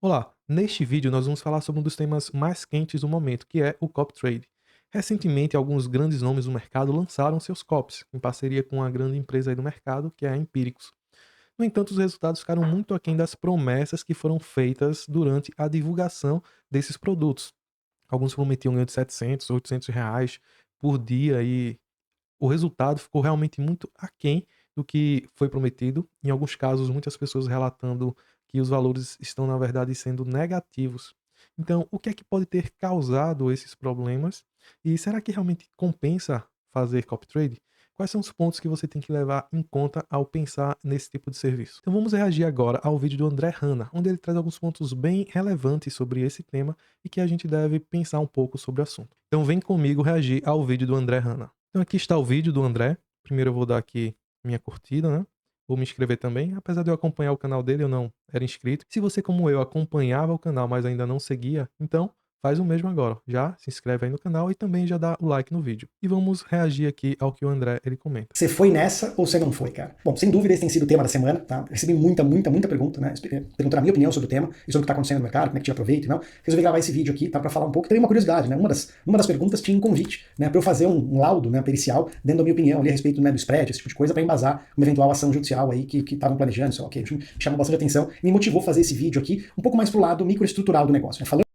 Olá, neste vídeo nós vamos falar sobre um dos temas mais quentes do momento, que é o copy trade. Recentemente, alguns grandes nomes do mercado lançaram seus copies, em parceria com uma grande empresa aí do mercado, que é a Empíricos. No entanto, os resultados ficaram muito aquém das promessas que foram feitas durante a divulgação desses produtos. Alguns prometiam ganho de 700, 800 reais por dia e o resultado ficou realmente muito aquém do que foi prometido. Em alguns casos, muitas pessoas relatando que os valores estão, na verdade, sendo negativos. Então, o que é que pode ter causado esses problemas? E será que realmente compensa fazer copy trade? Quais são os pontos que você tem que levar em conta ao pensar nesse tipo de serviço? Então vamos reagir agora ao vídeo do André Hanna, onde ele traz alguns pontos bem relevantes sobre esse tema e que a gente deve pensar um pouco sobre o assunto. Então vem comigo reagir ao vídeo do André Hanna. Então aqui está o vídeo do André. Primeiro eu vou dar aqui minha curtida, né? Vou me inscrever também. Apesar de eu acompanhar o canal dele, eu não era inscrito. Se você, como eu, acompanhava o canal, mas ainda não seguia, então faz o mesmo agora. Já se inscreve aí no canal e também já dá o like no vídeo. E vamos reagir aqui ao que o André ele comenta. Você foi nessa ou você não foi, cara? Bom, sem dúvida esse tem sido o tema da semana, tá? Recebi muita pergunta, né? Perguntando a minha opinião sobre o tema e sobre o que tá acontecendo no mercado, como é que tira proveito e não. Resolvi gravar esse vídeo aqui, tá? Pra falar um pouco. Também uma curiosidade, né? Uma das perguntas tinha um convite, né? Pra eu fazer um laudo, né? Pericial, dentro da minha opinião ali a respeito, né, do spread, esse tipo de coisa, pra embasar uma eventual ação judicial aí que estavam planejando, sei lá, ok. Me chamou bastante atenção e me motivou a fazer esse vídeo aqui um pouco mais pro lado microestrutural do negócio, né? Falando.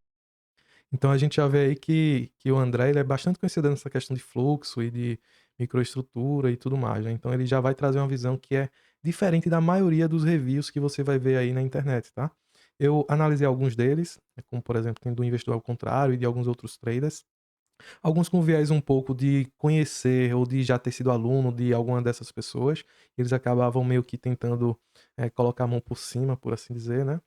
Então a gente já vê aí que o André ele é bastante conhecido nessa questão de fluxo e de microestrutura e tudo mais, né? Então ele já vai trazer uma visão que é diferente da maioria dos reviews que você vai ver aí na internet, tá? Eu analisei alguns deles, como por exemplo tem do investidor ao contrário e de alguns outros traders. Alguns com viés um pouco de conhecer ou de já ter sido aluno de alguma dessas pessoas. Eles acabavam meio que tentando colocar a mão por cima, por assim dizer, né?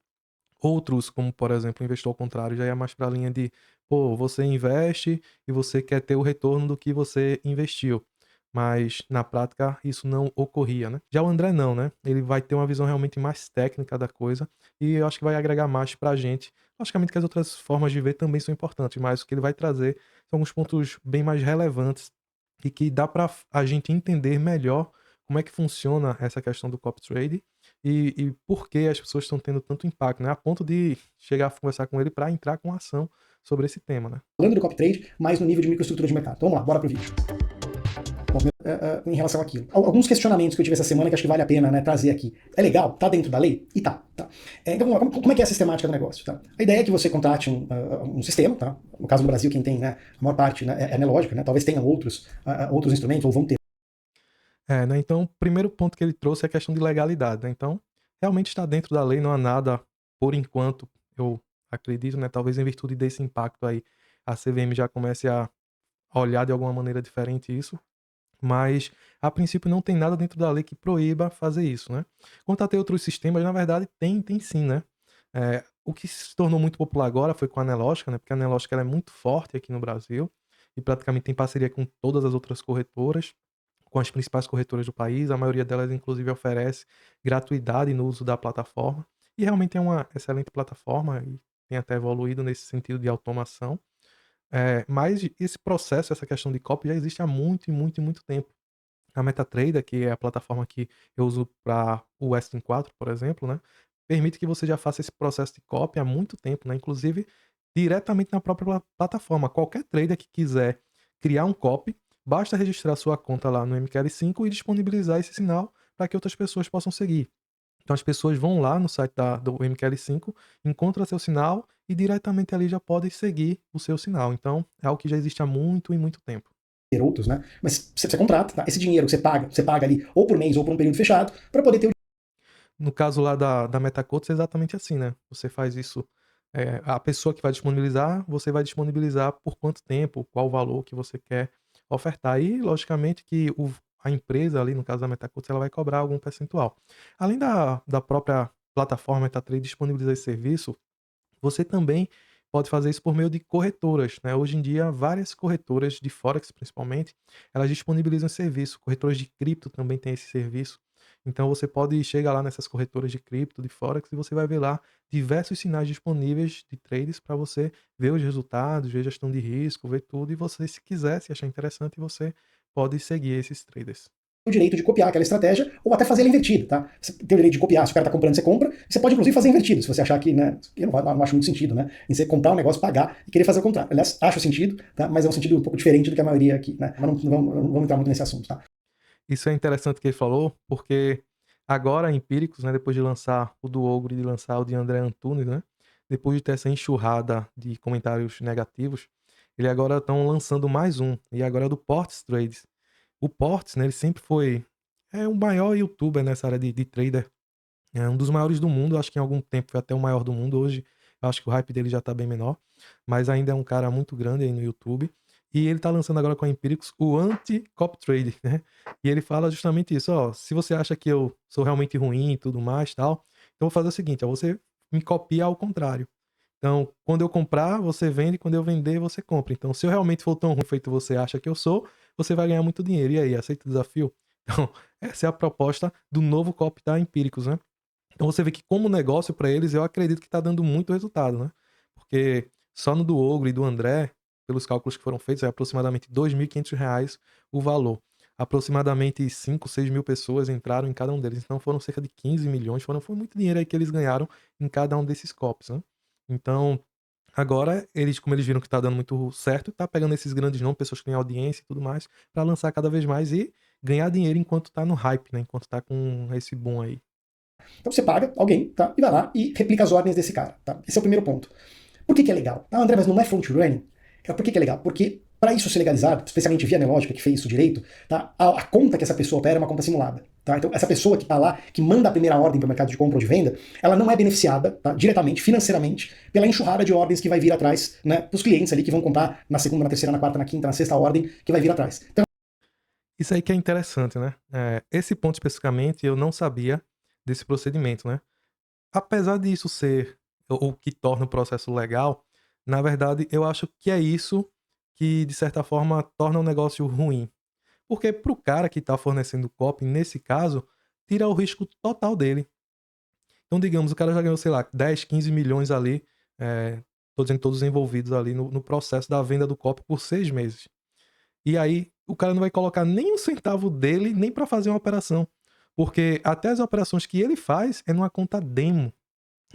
Outros, como por exemplo, o investidor ao contrário, já ia mais para a linha de, pô, você investe e você quer ter o retorno do que você investiu. Mas na prática isso não ocorria, né? Já o André não, né? Ele vai ter uma visão realmente mais técnica da coisa e eu acho que vai agregar mais pra gente. Logicamente que as outras formas de ver também são importantes, mas o que ele vai trazer são alguns pontos bem mais relevantes e que dá para a gente entender melhor como é que funciona essa questão do copy trade e por que as pessoas estão tendo tanto impacto, né, a ponto de chegar a conversar com ele para entrar com ação sobre esse tema, né. Do copy trade, mas no nível de microestrutura de mercado. Então vamos lá, bora pro vídeo. Bom, em relação àquilo. Alguns questionamentos que eu tive essa semana que acho que vale a pena, né, trazer aqui. É legal? Tá dentro da lei? E tá. Tá. Então, vamos lá, como é que é a sistemática do negócio? Tá? A ideia é que você contrate um sistema, tá? No caso do Brasil, quem tem, né, a maior parte, né, é analógica, né? Talvez tenha outros instrumentos, ou vão ter. É, né, então o primeiro ponto que ele trouxe é a questão de legalidade, né, então realmente está dentro da lei, não há nada, por enquanto, eu acredito, né, talvez em virtude desse impacto aí, a CVM já comece a olhar de alguma maneira diferente isso, mas a princípio não tem nada dentro da lei que proíba fazer isso, né. Quanto a ter outros sistemas, na verdade tem sim, né. O que se tornou muito popular agora foi com a Nelogica, né, porque a Nelogica ela é muito forte aqui no Brasil, e praticamente tem parceria com todas as outras corretoras, com as principais corretoras do país, a maioria delas inclusive oferece gratuidade no uso da plataforma, e realmente é uma excelente plataforma e tem até evoluído nesse sentido de automação. Mas esse processo, essa questão de copy já existe há muito e muito e muito tempo. A MetaTrader, que é a plataforma que eu uso para o Western 4, por exemplo, né, permite que você já faça esse processo de copy há muito tempo, né, inclusive diretamente na própria plataforma. Qualquer trader que quiser criar um copy, basta registrar sua conta lá no MQL5 e disponibilizar esse sinal para que outras pessoas possam seguir. Então as pessoas vão lá no site do MQL5, encontram seu sinal e diretamente ali já podem seguir o seu sinal. Então é algo que já existe há muito e muito tempo. Outros, né? Mas você contrata, tá? Esse dinheiro que você paga ali, ou por mês ou por um período fechado, para poder ter o. No caso lá da MetaQuotes é exatamente assim, né, você faz isso, a pessoa que vai disponibilizar, você vai disponibilizar por quanto tempo, qual o valor que você quer ofertar e logicamente que a empresa ali, no caso da MetaQuotes, ela vai cobrar algum percentual. Além da própria plataforma MetaTrader disponibilizar esse serviço, você também pode fazer isso por meio de corretoras, né. Hoje em dia, várias corretoras de Forex, principalmente, elas disponibilizam esse serviço. Corretoras de cripto também têm esse serviço. Então você pode chegar lá nessas corretoras de cripto, de Forex, e você vai ver lá diversos sinais disponíveis de trades para você ver os resultados, ver gestão de risco, ver tudo. E você, se quiser, se achar interessante, você pode seguir esses traders. o direito de copiar aquela estratégia ou até fazer ela invertida, tá? Você tem o direito de copiar, se o cara tá comprando, você compra, você pode inclusive fazer invertido, se você achar que, né, eu não acho muito sentido, né, em você comprar um negócio, pagar e querer fazer o contrário. Aliás, acho sentido, tá? Mas é um sentido um pouco diferente do que a maioria aqui, né? Mas não vamos entrar muito nesse assunto, tá? Isso é interessante que ele falou, porque agora a Empíricos, né, depois de lançar o do Ogro e de lançar o de André Antunes, né, depois de ter essa enxurrada de comentários negativos, ele agora estão lançando mais um, e agora é do Portes Trades. O Portes, né, ele sempre foi o maior youtuber nessa área de trader, é um dos maiores do mundo, acho que em algum tempo foi até o maior do mundo, hoje eu acho que o hype dele já tá bem menor, mas ainda é um cara muito grande aí no YouTube. E ele tá lançando agora com a Empíricos o Anti-Cop Trade, né? E ele fala justamente isso, ó, se você acha que eu sou realmente ruim e tudo mais, tal, então eu vou fazer o seguinte, ó, você me copia ao contrário. Então, quando eu comprar, você vende, quando eu vender, você compra. Então, se eu realmente for tão ruim feito você acha que eu sou, você vai ganhar muito dinheiro. E aí, aceita o desafio? Então, essa é a proposta do novo copy da Empíricos, né? Então você vê que como negócio para eles, eu acredito que está dando muito resultado, né? Porque só no do Ogro e do André, pelos cálculos que foram feitos, é aproximadamente R$ 2.500 o valor. Aproximadamente 5, 6 mil pessoas entraram em cada um deles. Então foram cerca de 15 milhões, foi muito dinheiro aí que eles ganharam em cada um desses copos, né? Então, agora, eles, como eles viram que está dando muito certo, tá pegando esses grandes nomes, pessoas que têm audiência e tudo mais, para lançar cada vez mais e ganhar dinheiro enquanto tá no hype, né? Enquanto tá com esse boom aí. Então você paga alguém, tá? E vai lá e replica as ordens desse cara, tá? Esse é o primeiro ponto. Por que é legal? Ah, André, mas não é front-running? Por que é legal? Porque para isso ser legalizado, especialmente via Nelógica, que fez isso direito, tá? A conta que essa pessoa opera é uma conta simulada. Tá? Então, essa pessoa que está lá, que manda a primeira ordem para o mercado de compra ou de venda, ela não é beneficiada, tá? Diretamente, financeiramente, pela enxurrada de ordens que vai vir atrás, né, para os clientes ali que vão comprar na segunda, na terceira, na quarta, na quinta, na sexta ordem que vai vir atrás. Então, Isso aí que é interessante, né? Esse ponto especificamente eu não sabia desse procedimento, né? Apesar disso ser o que torna o processo legal, na verdade eu acho que é isso que, de certa forma, torna o negócio ruim. Porque pro cara que tá fornecendo o copy, nesse caso, tira o risco total dele. Então, digamos, o cara já ganhou, sei lá, 10, 15 milhões ali, tô dizendo todos envolvidos ali no processo da venda do copy por 6 meses. E aí, o cara não vai colocar nem um centavo dele, nem para fazer uma operação. Porque até as operações que ele faz é numa conta demo.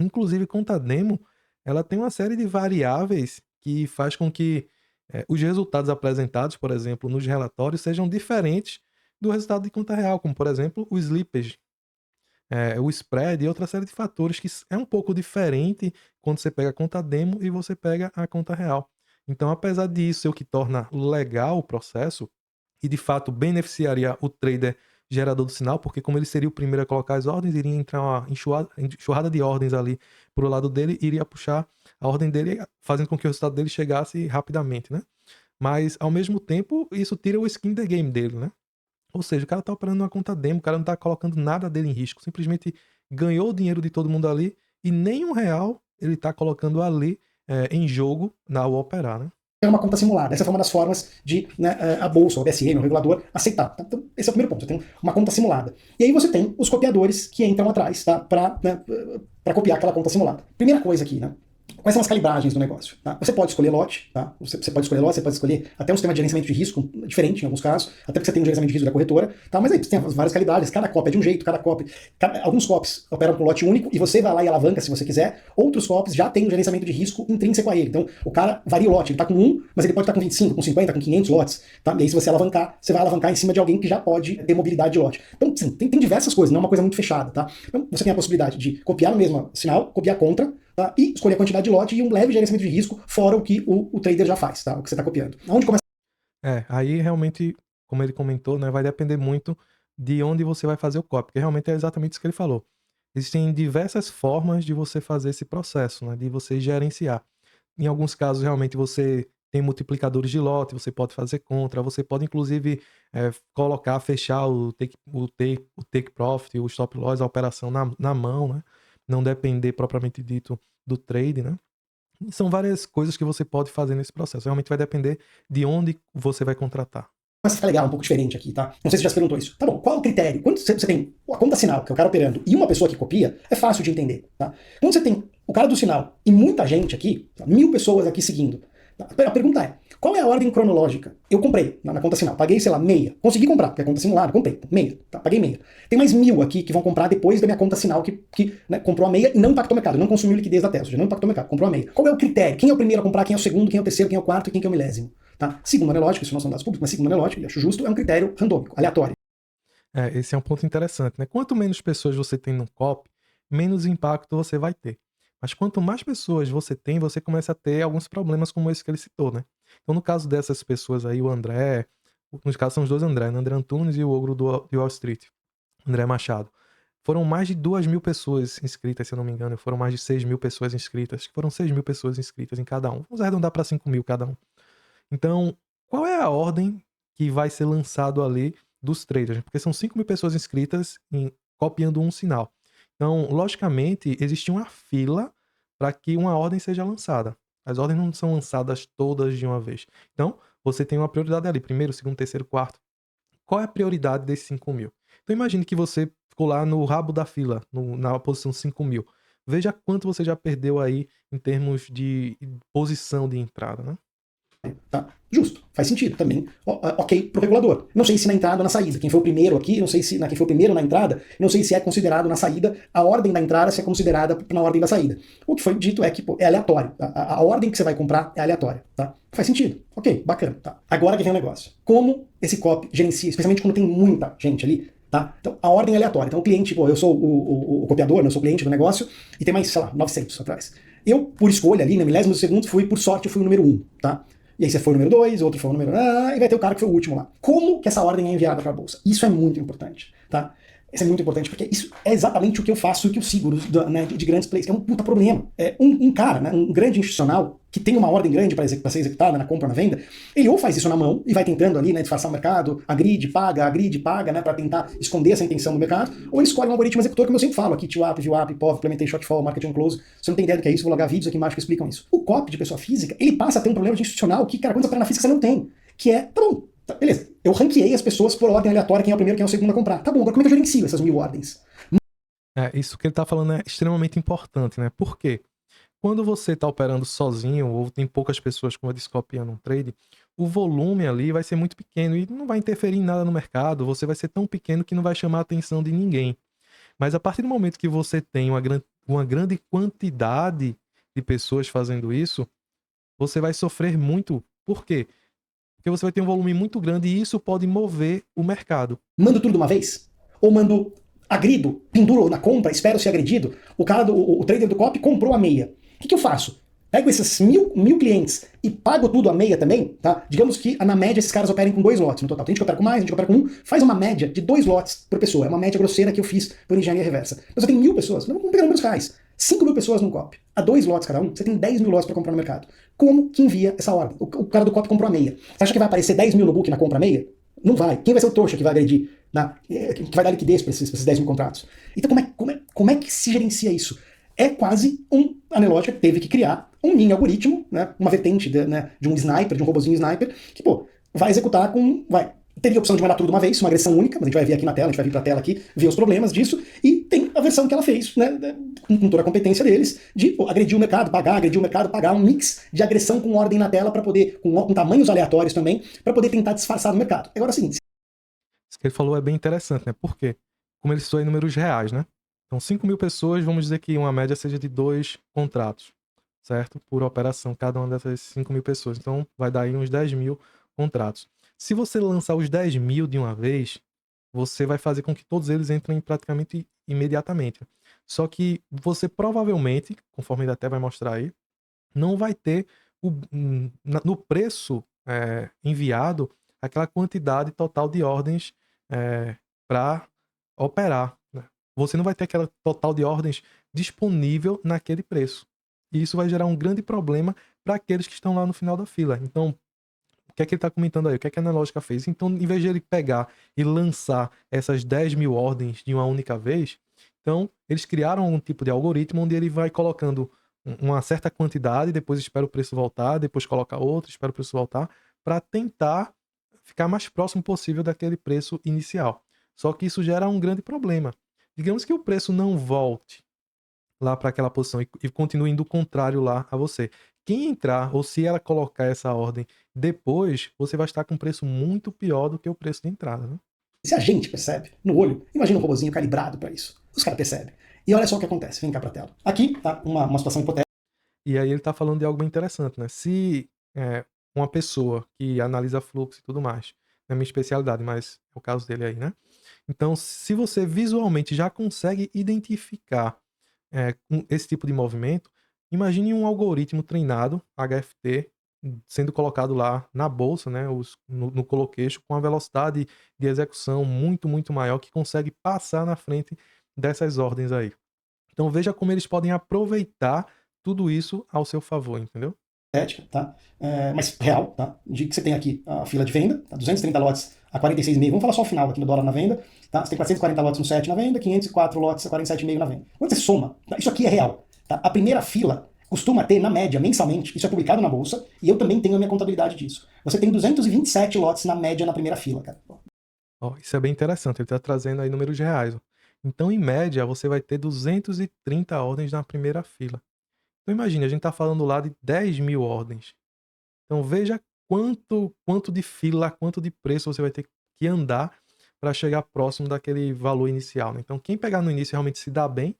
Inclusive, conta demo, ela tem uma série de variáveis que faz com que os resultados apresentados, por exemplo, nos relatórios, sejam diferentes do resultado de conta real, como, por exemplo, o slippage, o spread e outra série de fatores que é um pouco diferente quando você pega a conta demo e você pega a conta real. Então, apesar disso ser o que torna legal o processo, e de fato beneficiaria o trader gerador do sinal, porque como ele seria o primeiro a colocar as ordens, iria entrar uma enxurrada de ordens ali pro lado dele, iria puxar a ordem dele, fazendo com que o resultado dele chegasse rapidamente, né? Mas, ao mesmo tempo, isso tira o skin the game dele, né? Ou seja, o cara tá operando numa conta demo, o cara não tá colocando nada dele em risco, simplesmente ganhou o dinheiro de todo mundo ali e nem R$ 1 ele tá colocando ali em jogo ao operar, né? é uma conta simulada. Essa foi uma das formas de, né, a bolsa, o BSM, o regulador, aceitar. Então, esse é o primeiro ponto. Você tem uma conta simulada. E aí você tem os copiadores que entram atrás, tá, para, né, copiar aquela conta simulada. Primeira coisa aqui, né? Quais são as calibragens do negócio? Tá? Você pode escolher lote, tá? Você pode escolher lote, você pode escolher até um sistema de gerenciamento de risco diferente em alguns casos, até porque você tem um gerenciamento de risco da corretora, tá? Mas aí você tem várias calibragens, cada cópia é de um jeito, alguns copies operam com lote único e você vai lá e alavanca se você quiser, outros copies já tem um gerenciamento de risco intrínseco a ele. Então o cara varia o lote, ele tá com 1, mas ele pode estar com 25, com 50, com 500 lotes, tá? E aí se você alavancar, você vai alavancar em cima de alguém que já pode ter mobilidade de lote. Então, sim, tem diversas coisas, não é uma coisa muito fechada, tá? Então você tem a possibilidade de copiar no mesmo sinal, copiar contra, tá? E escolher a quantidade de lote e um leve gerenciamento de risco, fora o que o trader já faz, tá? O que você está copiando. Onde começa? Aí realmente, como ele comentou, né, vai depender muito de onde você vai fazer o copy, porque realmente é exatamente isso que ele falou. Existem diversas formas de você fazer esse processo, né, de você gerenciar. Em alguns casos, realmente, você tem multiplicadores de lote, você pode fazer contra, você pode, inclusive, colocar, fechar o take profit, o stop loss, a operação na mão, né? Não depender, propriamente dito, do trade, né? E são várias coisas que você pode fazer nesse processo. Realmente vai depender de onde você vai contratar. Começa a ficar legal, um pouco diferente aqui, tá? Não sei se já se perguntou isso. Tá bom, qual é o critério? Quando você tem a conta sinal, que é o cara operando, e uma pessoa que copia, é fácil de entender, tá? Quando você tem o cara do sinal e muita gente aqui, tá? 1000 pessoas aqui seguindo, A pergunta é, qual é a ordem cronológica? Eu comprei na conta sinal, paguei, sei lá, meia. Consegui comprar, porque a conta sinal, comprei, meia, tá, paguei meia. Tem mais 1.000 aqui que vão comprar depois da minha conta sinal que né, comprou a meia e não impactou o mercado, não consumiu liquidez da Tesla, não impactou o mercado, comprou a meia. Qual é o critério? Quem é o primeiro a comprar, quem é o segundo, quem é o terceiro, quem é o quarto e quem é o milésimo? Tá? Segundo anelógico, isso não são dados públicos, mas segundo anelógico, e acho justo, é um critério randômico, aleatório. Esse é um ponto interessante, né? Quanto menos pessoas você tem no COP, menos impacto você vai ter. Mas quanto mais pessoas você tem, você começa a ter alguns problemas como esse que ele citou, né? Então, no caso dessas pessoas aí, o André, nos casos são os dois André, né? André Antunes e o ogro de Wall Street, André Machado. Foram mais de 2.000 pessoas inscritas, se eu não me engano. Foram mais de 6.000 pessoas inscritas. Acho que foram 6.000 pessoas inscritas em cada um. Vamos arredondar para 5.000 cada um. Então, qual é a ordem que vai ser lançado ali dos traders? Porque são 5.000 pessoas inscritas copiando um sinal. Então, logicamente, existe uma fila para que uma ordem seja lançada. As ordens não são lançadas todas de uma vez. Então, você tem uma prioridade ali, primeiro, segundo, terceiro, quarto. Qual é a prioridade desses 5.000? Então, imagine que você ficou lá no rabo da fila, na posição 5.000. Veja quanto você já perdeu aí em termos de posição de entrada, né? Tá? Justo, faz sentido também. Ok pro regulador. Não sei se na entrada ou na saída. Quem foi o primeiro aqui, não sei se quem foi o primeiro na entrada, não sei se é considerado na saída, a ordem da entrada se é considerada na ordem da saída. O que foi dito é que pô, é aleatório. A ordem que você vai comprar é aleatória. Tá? Faz sentido. Ok, bacana. Tá? Agora que vem o negócio. Como esse copy gerencia, especialmente quando tem muita gente ali, tá? Então, a ordem é aleatória. Então, o cliente, pô, eu sou o copiador, né, eu sou o cliente do negócio, e tem mais, sei lá, 900 atrás. Eu, por escolha ali, na milésima do segundo, por sorte, eu fui o número 1, tá? E aí você foi o número 2, outro foi o número... e vai ter o cara que foi o último lá. Como que essa ordem é enviada para a bolsa? Isso é muito importante, tá? Isso é muito importante, porque isso é exatamente o que eu faço e o que eu sigo né, de grandes players, que é um puta problema. Um cara, né, um grande institucional, que tem uma ordem grande para ser executada na compra ou na venda, ele ou faz isso na mão e vai tentando ali, né, disfarçar o mercado, agride, paga, né, para tentar esconder essa intenção do mercado, ou ele escolhe um algoritmo executor, como eu sempre falo aqui, TWAP, VWAP, POV, Implementation, Shortfall, Market on Close. Você não tem ideia do que é isso, vou largar vídeos aqui embaixo que explicam isso. O copy de pessoa física, ele passa a ter um problema de institucional que, cara, quando você opera na física você não tem, que é, tá bom, tá, beleza, eu ranqueei as pessoas por ordem aleatória, quem é o primeiro, quem é o segundo a comprar. Tá bom, agora como é que eu gerencio essas 1.000 ordens? Isso que ele tá falando é extremamente importante, né? Por quê? Quando você está operando sozinho ou tem poucas pessoas, como eu disse, copiando um trade, o volume ali vai ser muito pequeno e não vai interferir em nada no mercado. Você vai ser tão pequeno que não vai chamar a atenção de ninguém. Mas a partir do momento que você tem uma grande quantidade de pessoas fazendo isso, você vai sofrer muito. Por quê? Porque você vai ter um volume muito grande e isso pode mover o mercado. Mando tudo de uma vez? Ou mando agrido, penduro na compra, espero ser agredido? O cara, o trader do copy comprou a meia. O que eu faço? Pego esses mil clientes e pago tudo a meia também, tá? Digamos que na média esses caras operem com 2 lotes no total. Tem gente que opera com mais, tem gente que opera com 1. Faz uma média de 2 lotes por pessoa. É uma média grosseira que eu fiz por engenharia reversa. Então você tem 1.000 pessoas, vamos pegar números reais. 5.000 pessoas no copy. A 2 lotes cada um, você tem 10.000 lotes para comprar no mercado. Como que envia essa ordem? O cara do copy comprou a meia. Você acha que vai aparecer 10.000 no book na compra meia? Não vai. Quem vai ser o trouxa que vai agredir? Que vai dar liquidez para esses 10.000 contratos? Então como é que se gerencia isso? É quase a Nelogica teve que criar um mini algoritmo, né, uma vertente de um sniper, de um robozinho sniper, que, pô, vai executar teria a opção de mandar tudo de uma vez, uma agressão única, mas a gente vai ver aqui na tela, a gente vai vir pra tela aqui, ver os problemas disso, e tem a versão que ela fez, né, com toda a competência deles, de agredir o mercado, pagar um mix de agressão com ordem na tela, para poder, com tamanhos aleatórios também, para poder tentar disfarçar no mercado. Agora, sim. Isso que ele falou é bem interessante, né? Por quê? Como ele citou em números reais, né? Então, 5.000 pessoas, vamos dizer que uma média seja de 2 contratos, certo? Por operação, cada uma dessas 5.000 pessoas. Então, vai dar aí uns 10.000 contratos. Se você lançar os 10.000 de uma vez, você vai fazer com que todos eles entrem praticamente imediatamente. Só que você provavelmente, conforme ele até vai mostrar aí, não vai ter no preço enviado aquela quantidade total de ordens para operar. Né? Você não vai ter aquela total de ordens disponível naquele preço. E isso vai gerar um grande problema para aqueles que estão lá no final da fila. Então, o que é que ele está comentando aí? O que é que a Analogica fez? Então, em vez de ele pegar e lançar essas 10.000 ordens de uma única vez, então, eles criaram um tipo de algoritmo onde ele vai colocando uma certa quantidade, depois espera o preço voltar, depois coloca outra, espera o preço voltar, para tentar ficar mais próximo possível daquele preço inicial. Só que isso gera um grande problema. Digamos que o preço não volte lá para aquela posição e continue indo contrário lá a você. quem entrar, ou se ela colocar essa ordem depois, você vai estar com um preço muito pior do que o preço de entrada, né? Se a gente percebe, no olho, imagina um robozinho calibrado para isso. Os caras percebem. E olha só o que acontece, vem cá pra tela. Aqui tá uma situação hipotética. E aí ele tá falando de algo bem interessante, né? Se uma pessoa que analisa fluxo e tudo mais, não é minha especialidade, mas é o caso dele aí, né? Então, se você visualmente já consegue identificar esse tipo de movimento, imagine um algoritmo treinado, HFT, sendo colocado lá na bolsa, né, no coloqueixo, com a velocidade de execução muito, muito maior, que consegue passar na frente dessas ordens aí. Então veja como eles podem aproveitar tudo isso ao seu favor, entendeu? Tá? Mas real, tá? De que você tem aqui a fila de venda, tá? 230 lotes a 46,5. Vamos falar só o final aqui no dólar na venda, tá? Você tem 440 lotes no 7 na venda, 504 lotes a 47,5 na venda. Quando você soma, tá? Isso aqui é real, tá? A primeira fila costuma ter, na média, mensalmente, isso é publicado na bolsa, e eu também tenho a minha contabilidade disso. Você tem 227 lotes na média na primeira fila, cara. Ó, isso é bem interessante, ele está trazendo aí números reais. Ó. Então, em média, você vai ter 230 ordens na primeira fila. Então imagine, a gente está falando lá de 10.000 ordens. Então veja quanto de fila, quanto de preço você vai ter que andar para chegar próximo daquele valor inicial, né. Então quem pegar no início realmente se dá bem,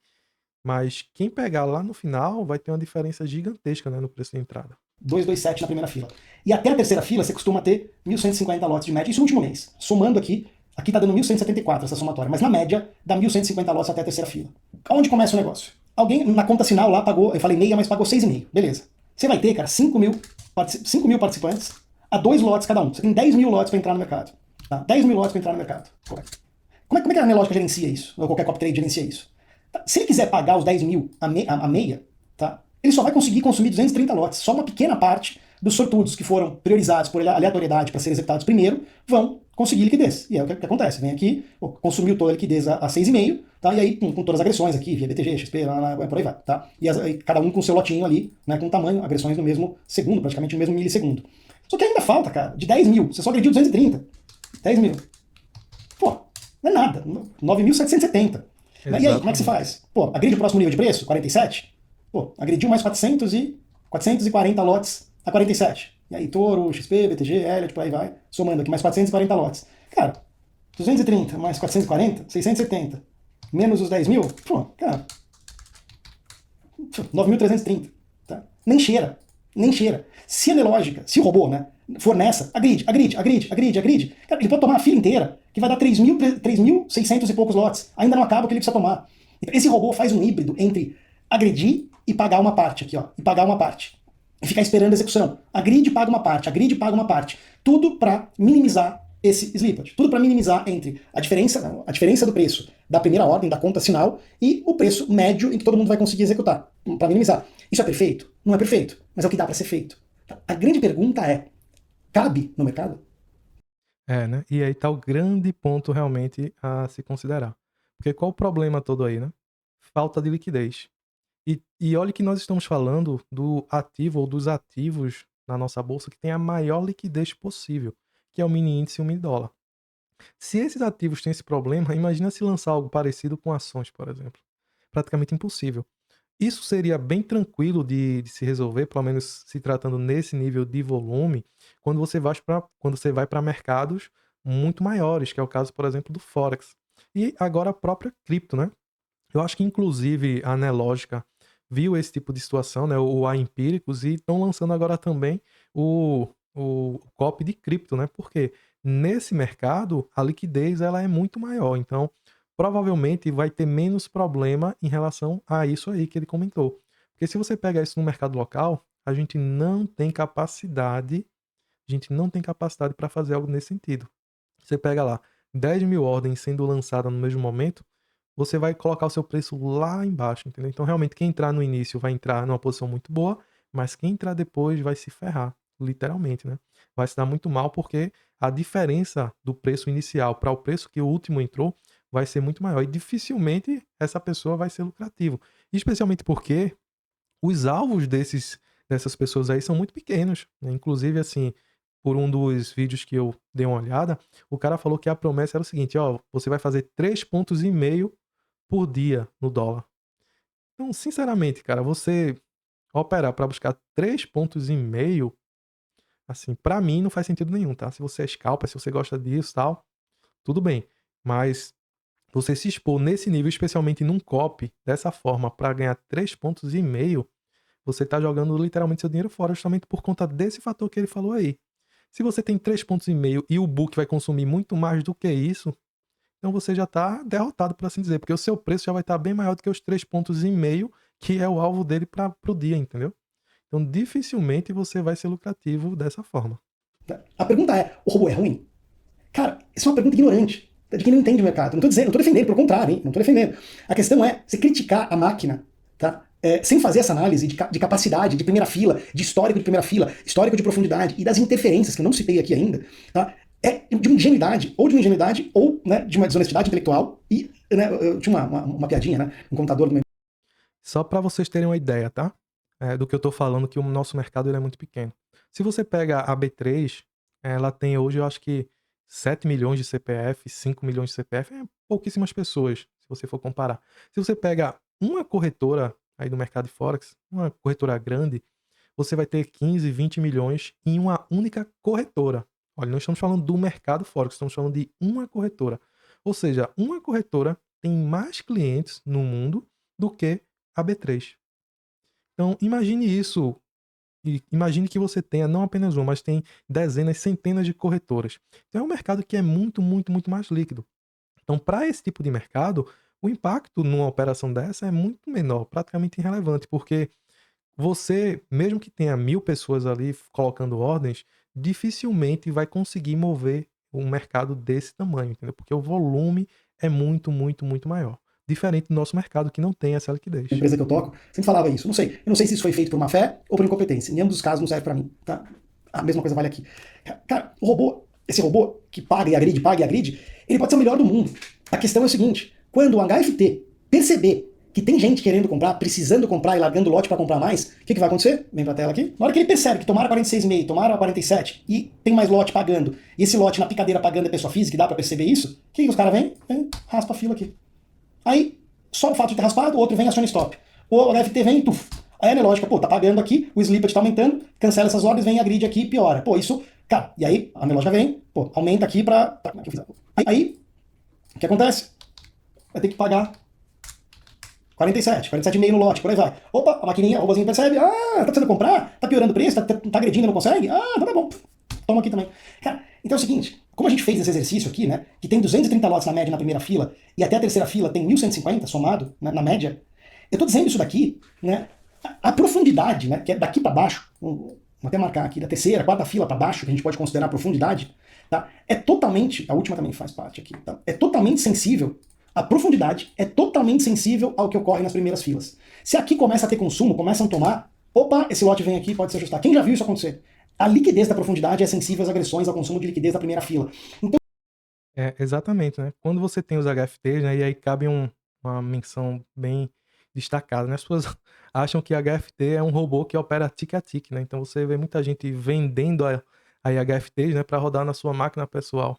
mas quem pegar lá no final vai ter uma diferença gigantesca, né, no preço de entrada. 227 na primeira fila. E até a terceira fila você costuma ter 1.150 lotes de média, isso no último mês. Somando aqui tá dando 1.174 essa somatória, mas na média dá 1.150 lotes até a terceira fila. Onde começa o negócio? Alguém na conta sinal lá pagou, eu falei meia, mas pagou 6,5. Beleza. Você vai ter, cara, 5.000 participantes a 2 lotes cada um. Você tem 10.000 lotes para entrar no mercado. Tá? 10.000 lotes para entrar no mercado. Como é que a Nelogica gerencia isso? Ou qualquer copy trade gerencia isso? Tá? Se ele quiser pagar os 10.000 a meia, tá? Ele só vai conseguir consumir 230 lotes. Só uma pequena parte dos sortudos que foram priorizados por aleatoriedade para serem executados primeiro vão conseguir liquidez. E é o que acontece. Vem aqui, consumiu toda a liquidez a 6,5, tá? E aí com todas as agressões aqui, via BTG, XP, por aí vai. Tá? E cada um com seu lotinho ali, né, com tamanho, agressões no mesmo segundo, praticamente no mesmo milissegundo. Só que ainda falta, cara, de 10.000. Você só agrediu 230. 10.000. Pô, não é nada. 9.770. E aí, como é que se faz? Pô, agride o próximo nível de preço? 47? Pô, agrediu mais 440 lotes a 47. E aí, Toro, XP, BTG, Elliott, por aí vai, somando aqui mais 440 lotes. Cara, 230 mais 440, 670. Menos os 10.000, pô, cara, 9.330. Tá? Nem cheira. Nem cheira. Se a Nelogica, se o robô, né, for nessa, agride. Cara, ele pode tomar a fila inteira, que vai dar 3.600 e poucos lotes. Ainda não acaba o que ele precisa tomar. Esse robô faz um híbrido entre agredir e pagar uma parte aqui, ó. E pagar uma parte. E ficar esperando a execução. Agride e paga uma parte, agride e paga uma parte. Tudo para minimizar esse slippage. Tudo para minimizar entre a diferença do preço da primeira ordem, da conta sinal, e o preço médio em que todo mundo vai conseguir executar. Para minimizar. Isso é perfeito? Não é perfeito, mas é o que dá para ser feito. A grande pergunta é, cabe no mercado? É, né? E aí tá o grande ponto realmente a se considerar. Porque qual o problema todo aí, né? Falta de liquidez. E olha que nós estamos falando do ativo ou dos ativos na nossa bolsa que tem a maior liquidez possível, que é o mini índice e o mini dólar. Se esses ativos têm esse problema, imagina se lançar algo parecido com ações, por exemplo. Praticamente impossível. Isso seria bem tranquilo de se resolver, pelo menos se tratando nesse nível de volume, quando você vai para mercados muito maiores, que é o caso, por exemplo, do Forex. E agora a própria cripto, né? Eu acho que inclusive a Nelogica viu esse tipo de situação, né, o A Empíricos, e estão lançando agora também o copy de cripto, né? Porque nesse mercado a liquidez ela é muito maior, então provavelmente vai ter menos problema em relação a isso aí que ele comentou. Porque se você pegar isso no mercado local, a gente não tem capacidade para fazer algo nesse sentido. Você pega lá 10.000 ordens sendo lançadas no mesmo momento, você vai colocar o seu preço lá embaixo, entendeu? Então, realmente, quem entrar no início vai entrar numa posição muito boa, mas quem entrar depois vai se ferrar, literalmente, né? Vai se dar muito mal porque a diferença do preço inicial para o preço que o último entrou vai ser muito maior e dificilmente essa pessoa vai ser lucrativo. Especialmente porque os alvos dessas pessoas aí são muito pequenos, né? Inclusive, assim, por um dos vídeos que eu dei uma olhada, o cara falou que a promessa era o seguinte: ó, você vai fazer 3,5 pontos por dia no dólar. Então, sinceramente, cara, você operar para buscar 3,5 pontos, assim, para mim não faz sentido nenhum, tá? Se você é scalper, se você gosta disso e tal, tudo bem. Mas você se expor nesse nível, especialmente num copy, dessa forma, para ganhar 3,5 pontos, você tá jogando literalmente seu dinheiro fora, justamente por conta desse fator que ele falou aí. Se você tem 3,5 pontos e o book vai consumir muito mais do que isso, então você já tá derrotado, por assim dizer, porque o seu preço já vai estar bem maior do que os 3,5 pontos, que é o alvo dele para pro dia, entendeu? Então dificilmente você vai ser lucrativo dessa forma. A pergunta é, o robô é ruim? Cara, isso é uma pergunta ignorante, de quem não entende o mercado. Não tô dizendo, não tô defendendo, pelo contrário, hein? Não tô defendendo. A questão é você criticar a máquina, tá? Sem fazer essa análise de capacidade, de primeira fila, de histórico de primeira fila, histórico de profundidade e das interferências, que eu não citei aqui ainda, tá? É de uma ingenuidade, ou né, de uma desonestidade intelectual. E né, eu tinha uma piadinha, né? Um contador do meu. Só para vocês terem uma ideia, tá? Do que eu tô falando, que o nosso mercado ele é muito pequeno. Se você pega a B3, ela tem hoje, eu acho que 7 milhões de CPF, 5 milhões de CPF, é pouquíssimas pessoas, se você for comparar. Se você pega uma corretora aí do mercado de Forex, uma corretora grande, você vai ter 15, 20 milhões em uma única corretora. Olha, não estamos falando do mercado Forex, estamos falando de uma corretora. Ou seja, uma corretora tem mais clientes no mundo do que a B3. Então, imagine isso. E imagine que você tenha não apenas uma, mas tem dezenas, centenas de corretoras. Então, é um mercado que é muito, muito, muito mais líquido. Então, para esse tipo de mercado, o impacto numa operação dessa é muito menor, praticamente irrelevante, porque você, mesmo que tenha 1.000 pessoas ali colocando ordens, dificilmente vai conseguir mover um mercado desse tamanho, entendeu? Porque o volume é muito, muito, muito maior. Diferente do nosso mercado, que não tem essa liquidez. Empresa que eu toco, sempre falava isso. Não sei. Eu não sei se isso foi feito por má fé ou por incompetência. Em ambos os casos não serve pra mim. Tá? A mesma coisa vale aqui. Cara, esse robô que paga e agride, ele pode ser o melhor do mundo. A questão é o seguinte: quando o HFT perceber que tem gente querendo comprar, precisando comprar e largando lote para comprar mais, o que vai acontecer? Vem pra tela aqui. Na hora que ele percebe que tomaram 46,5, tomaram 47 e tem mais lote pagando, e esse lote na picadeira pagando é pessoa física, e dá para perceber isso, o que os caras vêm? Raspa a fila aqui. Aí, só o fato de ter raspado, o outro vem e aciona stop. O HFT vem e tuf. Aí a lógica, pô, tá pagando aqui, o slippage tá aumentando, cancela essas ordens, vem, agride aqui e piora. Pô, isso, cara, e aí a lógica vem, pô, aumenta aqui pra. Tá, como é que eu fiz? Aí, o que acontece? Vai ter que pagar 47,5 no lote, por aí vai. Opa, a maquininha, o robôzinho percebe, tá precisando comprar? Tá piorando o preço? Tá agredindo, não consegue? Então tá bom. Toma aqui também. Cara, então é o seguinte, como a gente fez esse exercício aqui, né, que tem 230 lotes na média na primeira fila, e até a terceira fila tem 1.150 somado, né, na média, eu tô dizendo isso daqui, né, a profundidade, né, que é daqui para baixo, vou até marcar aqui, da terceira, quarta fila para baixo, que a gente pode considerar a profundidade, tá, é totalmente, a última também faz parte aqui, tá, é totalmente sensível, a profundidade é totalmente sensível ao que ocorre nas primeiras filas. Se aqui começa a ter consumo, começam a tomar, opa, esse lote vem aqui, pode se ajustar. Quem já viu isso acontecer? A liquidez da profundidade é sensível às agressões, ao consumo de liquidez da primeira fila. Então, Exatamente, né? Quando você tem os HFTs, né, e aí cabe uma menção bem destacada, né? As pessoas acham que HFT é um robô que opera tique a tique, né? Então você vê muita gente vendendo aí HFTs, né, para rodar na sua máquina pessoal.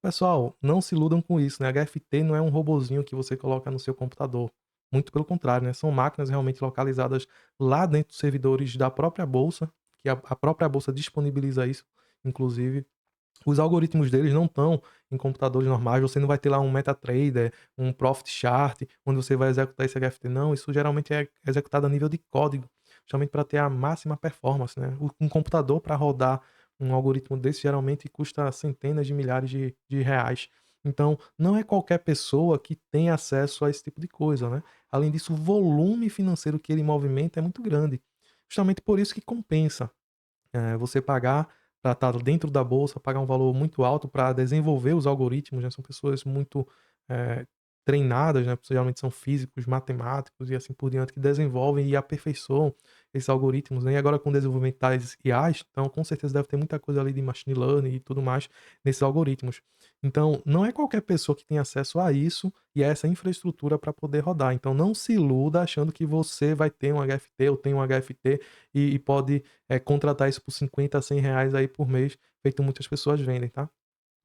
Pessoal, não se iludam com isso, né? HFT não é um robozinho que você coloca no seu computador. Muito pelo contrário, né? São máquinas realmente localizadas lá dentro dos servidores da própria bolsa, que a própria bolsa disponibiliza isso, inclusive. Os algoritmos deles não estão em computadores normais, você não vai ter lá um MetaTrader, um Profit Chart, onde você vai executar esse HFT. Não, isso geralmente é executado a nível de código, justamente para ter a máxima performance, né? Um computador para rodar um algoritmo desse geralmente custa centenas de milhares de reais. Então, não é qualquer pessoa que tem acesso a esse tipo de coisa, né? Além disso, o volume financeiro que ele movimenta é muito grande. Justamente por isso que compensa você pagar para estar dentro da bolsa, pagar um valor muito alto para desenvolver os algoritmos, né? São pessoas muito eh, treinadas, né? Geralmente são físicos, matemáticos e assim por diante, que desenvolvem e aperfeiçoam esses algoritmos, né? E agora com o desenvolvimento das IAs, então com certeza deve ter muita coisa ali de machine learning e tudo mais nesses algoritmos. Então, não é qualquer pessoa que tem acesso a isso e a essa infraestrutura para poder rodar. Então, não se iluda achando que você vai ter um HFT ou tem um HFT e pode contratar isso por 50 a 100 reais aí por mês, feito muitas pessoas vendem, tá?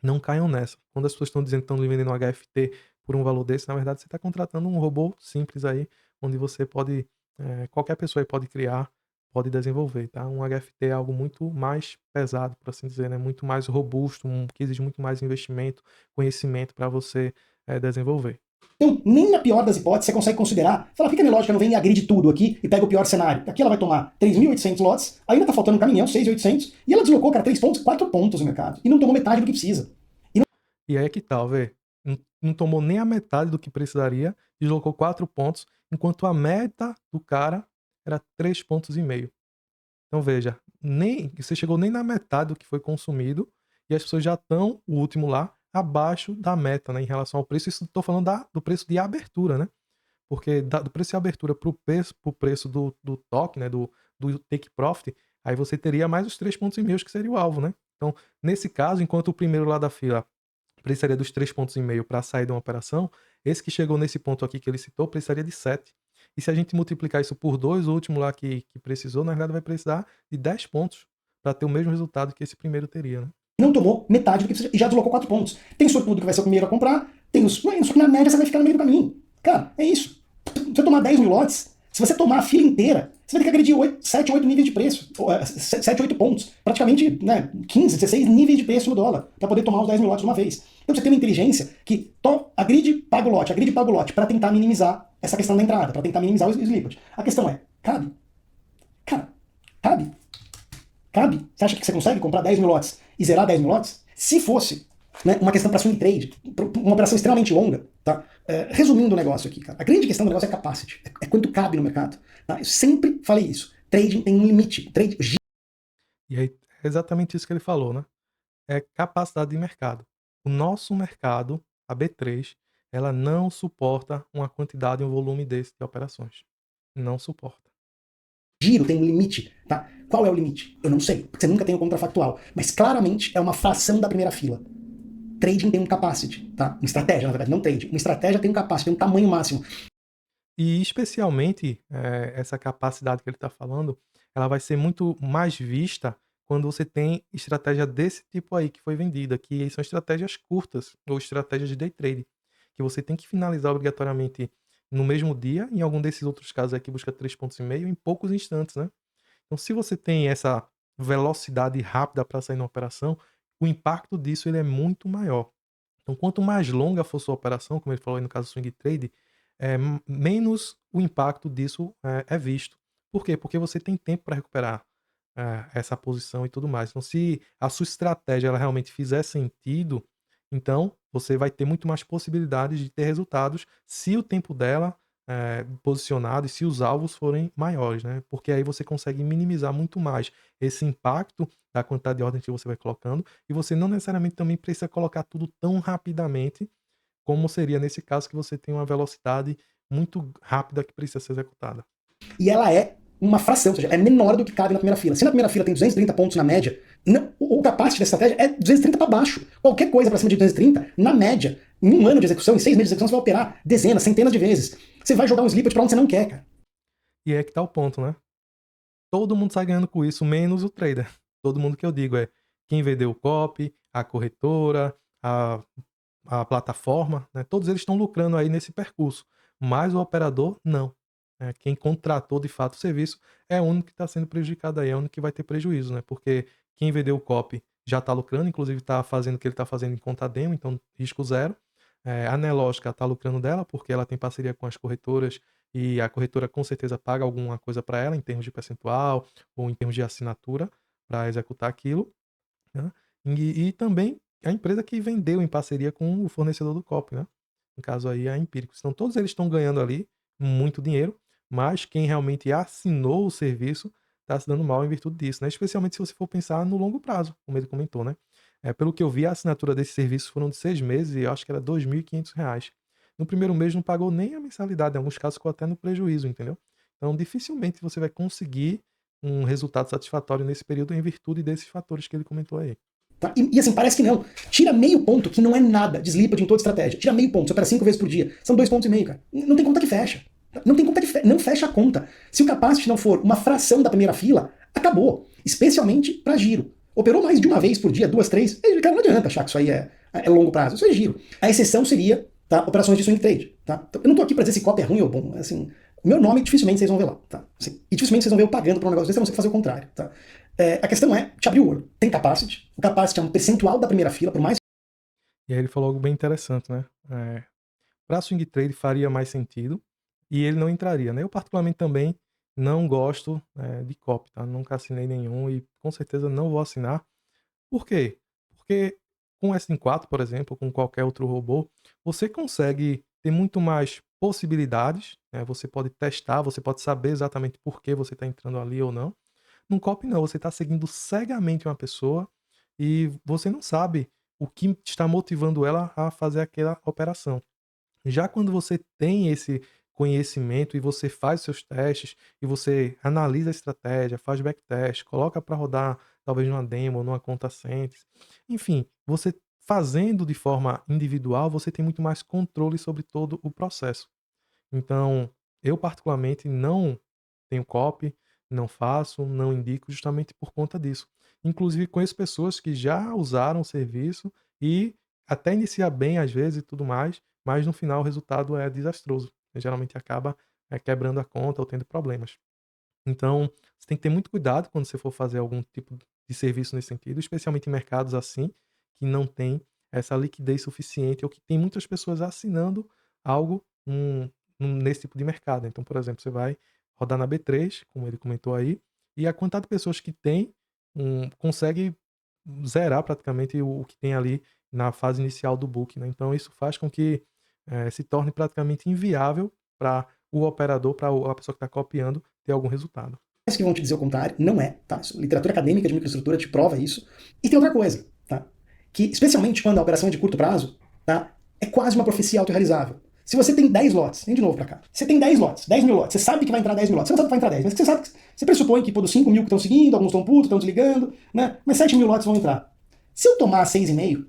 Não caiam nessa. Quando as pessoas estão dizendo que estão lhe vendendo um HFT por um valor desse, na verdade você está contratando um robô simples aí, onde você pode, qualquer pessoa aí pode criar pode desenvolver, tá? Um HFT é algo muito mais pesado, por assim dizer, né? Muito mais robusto, que exige muito mais investimento, conhecimento para você desenvolver. Então, nem na pior das hipóteses você consegue considerar, fala, por que a minha lógica não vem e agride tudo aqui e pega o pior cenário? Aqui ela vai tomar 3.800 lotes, ainda tá faltando um caminhão, 6.800, e ela deslocou, cara, 3 pontos, 4 pontos no mercado, e não tomou metade do que precisa. E aí é que tal, vê? Não tomou nem a metade do que precisaria, deslocou 4 pontos, enquanto a meta do cara era 3,5 pontos. Então veja, nem você chegou nem na metade do que foi consumido, e as pessoas já estão, o último lá, abaixo da meta, né, em relação ao preço. Isso estou falando do preço de abertura, né? Porque do preço de abertura para o preço do TOC, né, do take profit, aí você teria mais os 3,5 pontos que seria o alvo, né? Então, nesse caso, enquanto o primeiro lá da fila precisaria dos 3,5 pontos para sair de uma operação, esse que chegou nesse ponto aqui que ele citou precisaria de 7. E se a gente multiplicar isso por 2, o último lá que precisou, na verdade vai precisar de 10 pontos para ter o mesmo resultado que esse primeiro teria, né? Não tomou metade do que precisa e já deslocou 4 pontos. Tem sortudo que vai ser o primeiro a comprar, tem os. Só que na média você vai ficar no meio do caminho. Cara, é isso. Se você tomar 10 mil lotes, se você tomar a fila inteira, você vai ter que agredir 7, 8 níveis de preço. 7, 8 pontos. Praticamente 15, 16 níveis de preço no dólar para poder tomar os 10 mil lotes de uma vez. Então você tem uma inteligência que agride, paga o lote, para tentar minimizar essa questão da entrada, para tentar minimizar o slippage. A questão é, cabe? Cara, cabe? Cabe? Você acha que você consegue comprar 10 mil lotes e zerar 10 mil lotes? Se fosse uma questão para swing trade, uma operação extremamente longa, tá? Resumindo o negócio aqui, cara, a grande questão do negócio é capacity, é quanto cabe no mercado. Tá? Eu sempre falei isso. Trading tem um limite. E aí é exatamente isso que ele falou, né? É capacidade de mercado. O nosso mercado, a B3, ela não suporta uma quantidade e um volume desse de operações. Não suporta. Giro tem um limite, tá? Qual é o limite? Eu não sei, porque você nunca tem o contrafactual. Mas claramente é uma fração da primeira fila. Trading tem um capacity, tá? Uma estratégia, na verdade, não trade. Uma estratégia tem um capacity, tem um tamanho máximo. E especialmente essa capacidade que ele está falando, ela vai ser muito mais vista quando você tem estratégia desse tipo aí que foi vendida, que são estratégias curtas ou estratégias de day trade, que você tem que finalizar obrigatoriamente no mesmo dia, em algum desses outros casos aqui busca 3,5 pontos em poucos instantes, né? Então se você tem essa velocidade rápida para sair na operação, o impacto disso ele é muito maior. Então quanto mais longa for sua operação, como ele falou aí no caso do swing trade, menos o impacto disso é visto. Por quê? Porque você tem tempo para recuperar essa posição e tudo mais. Então, se a sua estratégia ela realmente fizer sentido, então você vai ter muito mais possibilidades de ter resultados se o tempo dela posicionado e se os alvos forem maiores, né? Porque aí você consegue minimizar muito mais esse impacto da quantidade de ordens que você vai colocando e você não necessariamente também precisa colocar tudo tão rapidamente como seria nesse caso que você tem uma velocidade muito rápida que precisa ser executada. E ela é uma fração, ou seja, é menor do que cabe na primeira fila. Se na primeira fila tem 230 pontos na média, o capacity dessa estratégia é 230 para baixo. Qualquer coisa para cima de 230, na média, em um ano de execução, em 6 meses de execução, você vai operar dezenas, centenas de vezes. Você vai jogar um slippage para onde você não quer, cara. E é que tá o ponto, né? Todo mundo sai ganhando com isso, menos o trader. Todo mundo que eu digo é quem vendeu o copy, a corretora, a plataforma, né? Todos eles estão lucrando aí nesse percurso. Mas o operador, não. Quem contratou de fato o serviço é o único que está sendo prejudicado aí, é o único que vai ter prejuízo, né? Porque quem vendeu o copy já está lucrando, inclusive está fazendo o que ele está fazendo em conta demo, então risco zero. A Nelogica está lucrando dela, porque ela tem parceria com as corretoras e a corretora com certeza paga alguma coisa para ela, em termos de percentual ou em termos de assinatura, para executar aquilo. Né? E também a empresa que vendeu em parceria com o fornecedor do copy, né? No caso aí a Empíricos. Então todos eles estão ganhando ali muito dinheiro, mas quem realmente assinou o serviço está se dando mal em virtude disso, né? Especialmente se você for pensar no longo prazo, como ele comentou, né? Pelo que eu vi, a assinatura desse serviço foram de 6 meses e eu acho que era R$ 2.500. No primeiro mês não pagou nem a mensalidade, em alguns casos ficou até no prejuízo, entendeu? Então dificilmente você vai conseguir um resultado satisfatório nesse período em virtude desses fatores que ele comentou aí. Tá? E assim, parece que não. Tira meio ponto, que não é nada de slippage em toda estratégia. Tira meio ponto, você opera 5 vezes por dia. São 2,5 pontos, cara. Não tem conta que fecha. Não tem conta que fecha. Não fecha a conta. Se o capacity não for uma fração da primeira fila, acabou. Especialmente para giro. Operou mais de uma vez por dia, 2, 3. Cara, não adianta achar que isso aí é longo prazo. Isso é giro. A exceção seria, tá, operações de swing trade. Tá? Então, eu não tô aqui para dizer se copy é ruim ou bom. Assim, meu nome dificilmente vocês vão ver lá, tá? Assim, e dificilmente vocês vão ver eu pagando por um negócio desse, a não ser fazer o contrário, tá? A questão é te abrir o olho. Tem capacity. O capacity é um percentual da primeira fila, por mais. E aí ele falou algo bem interessante, né? Para swing trade faria mais sentido e ele não entraria, né? Eu particularmente também não gosto de copy, tá? Nunca assinei nenhum e com certeza não vou assinar. Por quê? Porque com o SN4, por exemplo, com qualquer outro robô, você consegue ter muito mais possibilidades, né? Você pode testar, você pode saber exatamente por que você está entrando ali ou não. Num copy não, você está seguindo cegamente uma pessoa e você não sabe o que está motivando ela a fazer aquela operação. Já quando você tem esse conhecimento e você faz seus testes e você analisa a estratégia, faz backtest, coloca para rodar talvez numa demo, numa conta Centis, enfim, você fazendo de forma individual, você tem muito mais controle sobre todo o processo. Então, eu particularmente não tenho copy, não faço, não indico justamente por conta disso. Inclusive conheço pessoas que já usaram o serviço e até inicia bem às vezes e tudo mais, mas no final o resultado é desastroso. Geralmente acaba quebrando a conta ou tendo problemas. Então, você tem que ter muito cuidado quando você for fazer algum tipo de serviço nesse sentido, especialmente em mercados assim, que não tem essa liquidez suficiente ou que tem muitas pessoas assinando algo nesse tipo de mercado. Então, por exemplo, você vai rodar na B3, como ele comentou aí, e a quantidade de pessoas que tem consegue zerar praticamente o que tem ali na fase inicial do book. Né? Então, isso faz com que se torne praticamente inviável para o operador, para a pessoa que está copiando, ter algum resultado. Que vão te dizer o contrário, não é, tá? Literatura acadêmica de microestrutura te prova isso. E tem outra coisa, tá? Que especialmente quando a operação é de curto prazo, tá? É quase uma profecia autorrealizável. Se você tem 10 lotes, vem de novo pra cá. Você tem 10 lotes, 10 mil lotes, você sabe que vai entrar 10 mil lotes, você não sabe que vai entrar 10, mas você sabe, você pressupõe que dos 5 mil que estão seguindo, alguns estão putos, estão desligando, né? Mas 7 mil lotes vão entrar. Se eu tomar 6,5,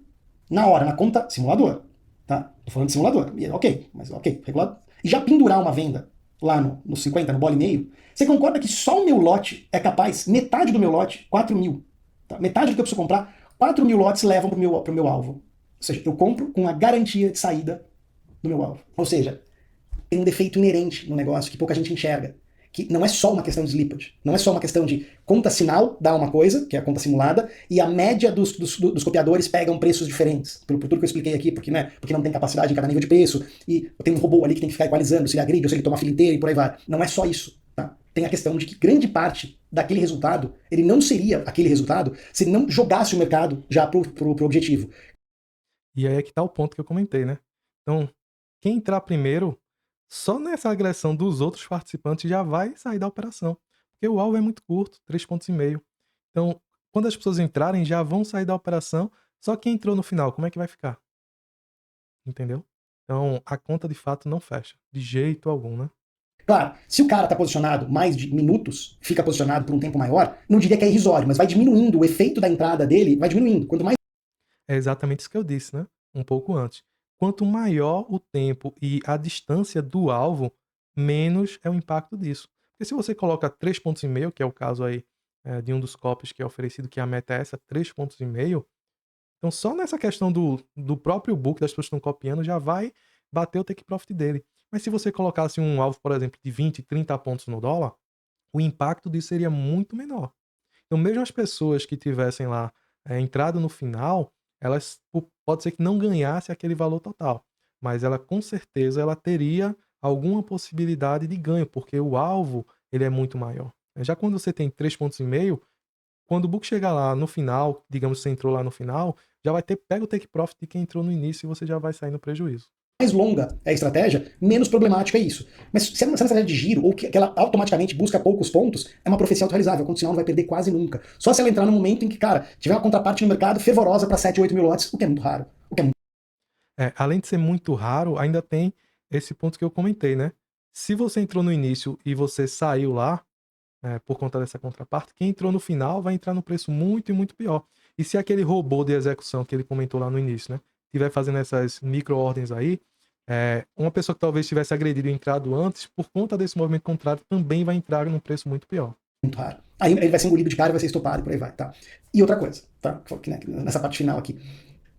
na hora, na conta simulador, tá? Tô falando de simulador, ok, mas ok, regulado. E já pendurar uma venda lá no 50, no bola e meio, você concorda que só o meu lote é capaz, metade do meu lote, 4 mil, tá? Metade do que eu preciso comprar, 4 mil lotes levam pro meu alvo. Ou seja, eu compro com a garantia de saída do meu alvo. Ou seja, tem um defeito inerente no negócio que pouca gente enxerga. Que não é só uma questão de slippage, não é só uma questão de conta sinal dá uma coisa, que é a conta simulada, e a média dos copiadores pegam preços diferentes. Por tudo que eu expliquei aqui, porque, né, porque não tem capacidade em cada nível de preço, e tem um robô ali que tem que ficar equalizando se ele agride ou se ele toma a fila inteira e por aí vai. Não é só isso. Tá? Tem a questão de que grande parte daquele resultado, ele não seria aquele resultado se ele não jogasse o mercado já pro objetivo. E aí é que tá o ponto que eu comentei, né? Então, quem entrar primeiro, só nessa agressão dos outros participantes já vai sair da operação. Porque o alvo é muito curto, 3,5 pontos. Então, quando as pessoas entrarem, já vão sair da operação, só quem entrou no final, como é que vai ficar? Entendeu? Então, a conta de fato não fecha, de jeito algum, né? Claro, se o cara está posicionado mais de minutos, fica posicionado por um tempo maior, não diria que é irrisório, mas vai diminuindo, o efeito da entrada dele vai diminuindo. Quanto mais. É exatamente isso que eu disse, né? Um pouco antes. Quanto maior o tempo e a distância do alvo, menos é o impacto disso. Porque se você coloca 3,5 pontos, que é o caso aí de um dos copies que é oferecido, que a meta é essa, 3,5 pontos, então só nessa questão do próprio book, das pessoas que estão copiando, já vai bater o take profit dele. Mas se você colocasse um alvo, por exemplo, de 20, 30 pontos no dólar, o impacto disso seria muito menor. Então, mesmo as pessoas que tivessem lá entrado no final, elas pode ser que não ganhasse aquele valor total, mas ela com certeza ela teria alguma possibilidade de ganho, porque o alvo ele é muito maior. Já quando você tem 3,5 pontos, quando o book chegar lá no final, digamos que você entrou lá no final, já vai ter pega o take profit de quem entrou no início e você já vai sair no prejuízo. Mais longa é a estratégia, menos problemático é isso. Mas se é uma estratégia de giro, ou que ela automaticamente busca poucos pontos, é uma profecia autorrealizável. A conta sinal não vai perder quase nunca. Só se ela entrar no momento em que, cara, tiver uma contraparte no mercado fervorosa para 7, 8 mil lotes, o que é muito raro. Além de ser muito raro, ainda tem esse ponto que eu comentei, né? Se você entrou no início e você saiu lá, por conta dessa contraparte, quem entrou no final vai entrar no preço muito e muito pior. E se aquele robô de execução que ele comentou lá no início, né, estiver fazendo essas micro-ordens aí, uma pessoa que talvez tivesse agredido e entrado antes, por conta desse movimento contrário, também vai entrar num preço muito pior. Muito raro. Aí ele vai ser engolido de cara, vai ser estopado e por aí vai, tá? E outra coisa, tá? Nessa parte final aqui.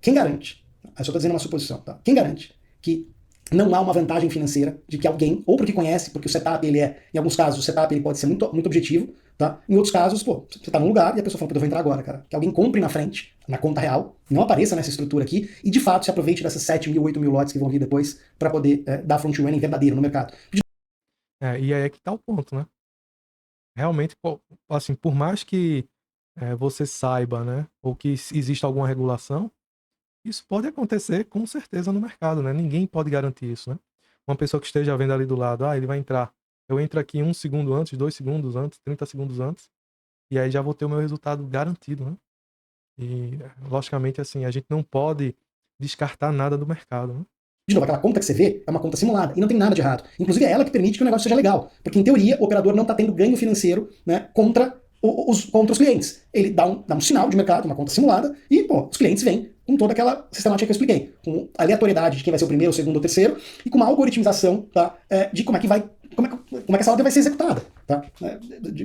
Quem garante, eu só tô dizendo uma suposição, tá? Quem garante que Não há uma vantagem financeira de que alguém, ou porque conhece, porque o setup ele é, em alguns casos, o setup ele pode ser muito, muito objetivo, tá? Em outros casos, pô, você tá num lugar e a pessoa fala, pô, eu vou entrar agora, cara. Que alguém compre na frente, na conta real, não apareça nessa estrutura aqui e de fato se aproveite dessas 7 mil, 8 mil lotes que vão vir depois para poder dar front running verdadeiro no mercado. E aí é que tá o ponto, né? Realmente, pô, assim, por mais que você saiba, né, ou que exista alguma regulação, isso pode acontecer com certeza no mercado, né? Ninguém pode garantir isso, né? Uma pessoa que esteja vendo ali do lado, ele vai entrar. Eu entro aqui 1 segundo antes, 2 segundos antes, 30 segundos antes, e aí já vou ter o meu resultado garantido, né? E, logicamente, assim, a gente não pode descartar nada do mercado, né? De novo, aquela conta que você vê é uma conta simulada e não tem nada de errado. Inclusive é ela que permite que o negócio seja legal. Porque, em teoria, o operador não está tendo ganho financeiro, né, contra os clientes. Ele dá um sinal de mercado, uma conta simulada, e pô, os clientes vêm com toda aquela sistemática que eu expliquei. Com aleatoriedade de quem vai ser o primeiro, o segundo ou o terceiro, e com uma algoritmização, tá, de como é que vai. Como é que essa ordem vai ser executada. Tá?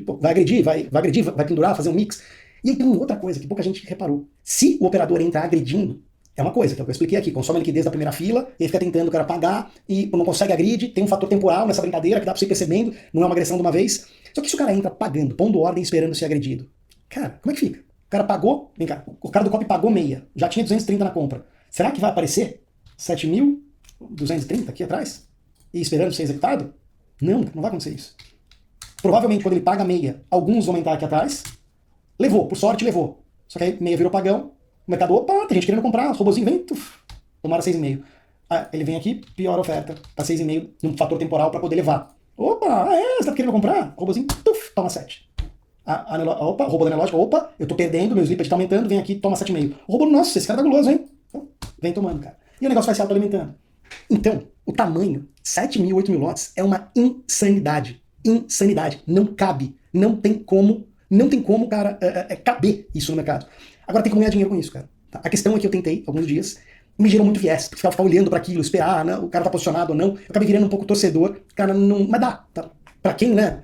Pô, vai agredir, vai pendurar, fazer um mix. E aí tem uma outra coisa que pouca gente reparou. Se o operador entrar agredindo, é uma coisa, que eu expliquei aqui, consome a liquidez da primeira fila, e aí fica tentando o cara pagar, e não consegue agride, tem um fator temporal nessa brincadeira que dá pra você ir percebendo, não é uma agressão de uma vez. Só que se o cara entra pagando, pondo ordem, esperando ser agredido, cara, como é que fica? O cara pagou, vem cá, o cara do copy pagou meia, já tinha 230 na compra. Será que vai aparecer 7.230 aqui atrás? E esperando ser executado? Não, não vai acontecer isso. Provavelmente quando ele paga meia, alguns vão entrar aqui atrás, levou, por sorte levou. Só que aí meia virou pagão, o mercado, opa, tem gente querendo comprar, os robozinhos vem, tomaram 6,5. Ele vem aqui, pior oferta, tá 6,5 num fator temporal para poder levar. Opa, você tá querendo comprar? O robozinho, toma 7. Opa, o robô da analógica, opa, eu tô perdendo, meu slippage tá aumentando, vem aqui, toma 7,5. O robô, nossa, esse cara tá guloso, hein? Então, vem tomando, cara. E o negócio vai se autoalimentando. Então, o tamanho, 7 mil, 8 mil lotes, é uma insanidade. Insanidade. Não cabe. Não tem como, cara, caber isso no mercado. Agora tem como ganhar dinheiro com isso, cara. Tá? A questão é que eu tentei, alguns dias, me gerou muito viés. Ficar olhando para aquilo, esperar, né, o cara tá posicionado ou não. Eu acabei virando um pouco torcedor. Cara, não. Mas dá. Tá? Pra quem, né,